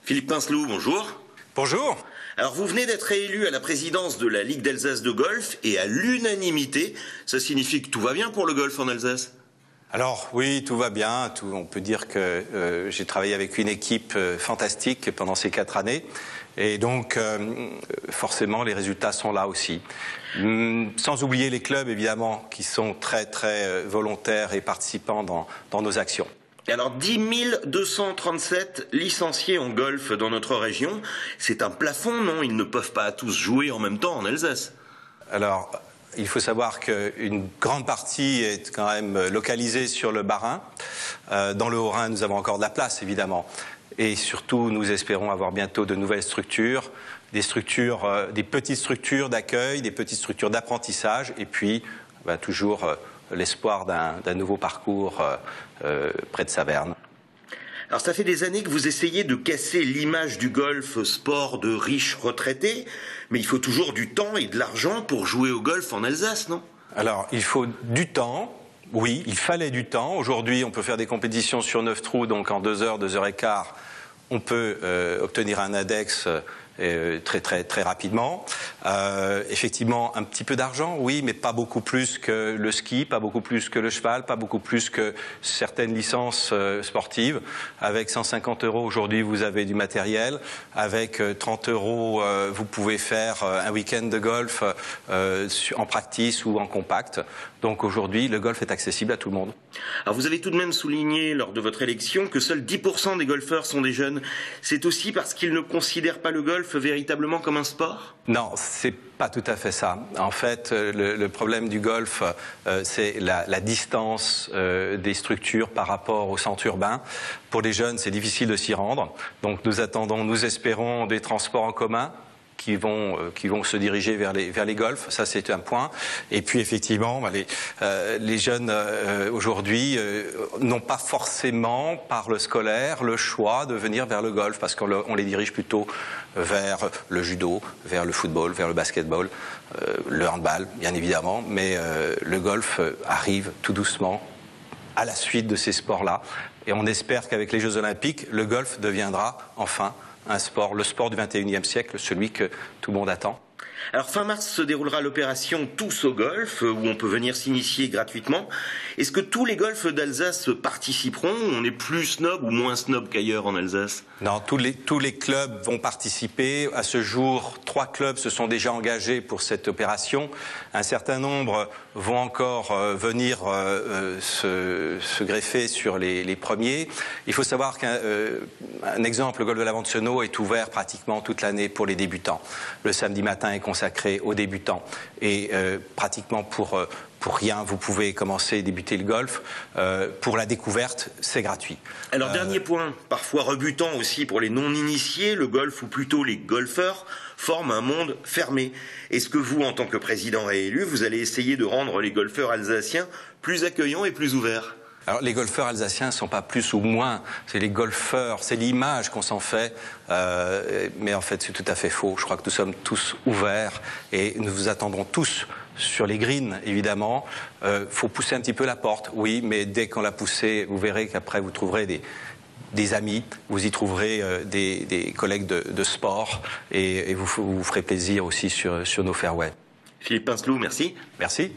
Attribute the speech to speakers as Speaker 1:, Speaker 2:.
Speaker 1: Philippe Pinceloup, bonjour.
Speaker 2: Bonjour.
Speaker 1: Alors vous venez d'être élu à la présidence de la Ligue d'Alsace de golf et à l'unanimité, ça signifie que tout va bien pour le golf en Alsace?
Speaker 2: Alors oui, tout va bien. On peut dire que j'ai travaillé avec une équipe fantastique pendant ces 4 années. Et donc forcément les résultats sont là aussi. Sans oublier les clubs évidemment qui sont très volontaires et participants dans nos actions.
Speaker 1: Alors 10 237 licenciés en golf dans notre région, c'est un plafond, non? Ils ne peuvent pas tous jouer en même temps en Alsace.
Speaker 2: Alors, il faut savoir qu'une grande partie est quand même localisée sur le Bas-Rhin. Dans le Haut-Rhin, nous avons encore de la place, évidemment. Et surtout, nous espérons avoir bientôt de nouvelles structures, des petites structures d'accueil, des petites structures d'apprentissage, et puis toujours l'espoir d'un nouveau parcours près de Saverne.
Speaker 1: Alors ça fait des années que vous essayez de casser l'image du golf sport de riches retraités, mais il faut toujours du temps et de l'argent pour jouer au golf en Alsace, non?
Speaker 2: Alors il faut du temps, oui, il fallait du temps. Aujourd'hui on peut faire des compétitions sur 9 trous, donc en 2 heures, 2 heures et quart, on peut obtenir un index très rapidement. Effectivement, un petit peu d'argent, oui, mais pas beaucoup plus que le ski, pas beaucoup plus que le cheval, pas beaucoup plus que certaines licences sportives. Avec 150 € aujourd'hui, vous avez du matériel. Avec 30 €, vous pouvez faire un week-end de golf en practice ou en compact. Donc aujourd'hui, le golf est accessible à tout le monde.
Speaker 1: Alors vous avez tout de même souligné lors de votre élection que seuls 10% des golfeurs sont des jeunes. C'est aussi parce qu'ils ne considèrent pas le golf véritablement comme un sport?
Speaker 2: Non, c'est pas tout à fait ça. En fait, le problème du golf, c'est la distance des structures par rapport au centre urbain. Pour les jeunes, c'est difficile de s'y rendre. Donc nous espérons des transports en commun qui vont se diriger vers les golfs, ça c'est un point. Et puis effectivement, les jeunes aujourd'hui n'ont pas forcément par le scolaire le choix de venir vers le golf parce qu'on les dirige plutôt vers le judo, vers le football, vers le basketball, le handball bien évidemment, mais le golf arrive tout doucement à la suite de ces sports-là. Et on espère qu'avec les Jeux Olympiques, le golf deviendra enfin le sport du 21e siècle, celui que tout le monde attend.
Speaker 1: Alors fin mars se déroulera l'opération Tous au golf, où on peut venir s'initier gratuitement. Est-ce que tous les golfs d'Alsace participeront? On est plus snob ou moins snob qu'ailleurs en Alsace?
Speaker 2: Non, tous les clubs vont participer. À ce jour, 3 clubs se sont déjà engagés pour cette opération. Un certain nombre vont encore venir se greffer sur les premiers. Il faut savoir qu'un exemple, le golf de la Vente-Senot est ouvert pratiquement toute l'année pour les débutants. Le samedi matin est consacré aux débutants et pratiquement pour rien, vous pouvez commencer et débuter le golf. Pour la découverte, c'est gratuit.
Speaker 1: Alors, dernier point, parfois rebutant aussi pour les non-initiés, le golf, ou plutôt les golfeurs, forment un monde fermé. Est-ce que vous, en tant que président réélu, vous allez essayer de rendre les golfeurs alsaciens plus accueillants et plus ouverts?
Speaker 2: Alors les golfeurs alsaciens ne sont pas plus ou moins, c'est les golfeurs, c'est l'image qu'on s'en fait, mais en fait c'est tout à fait faux. Je crois que nous sommes tous ouverts et nous vous attendrons tous sur les greens, évidemment. Faut pousser un petit peu la porte, oui, mais dès qu'on l'a poussée, vous verrez qu'après vous trouverez des amis, vous y trouverez des collègues de sport et vous ferez plaisir aussi sur nos fairways.
Speaker 1: Philippe Pinceloup, merci.
Speaker 2: Merci.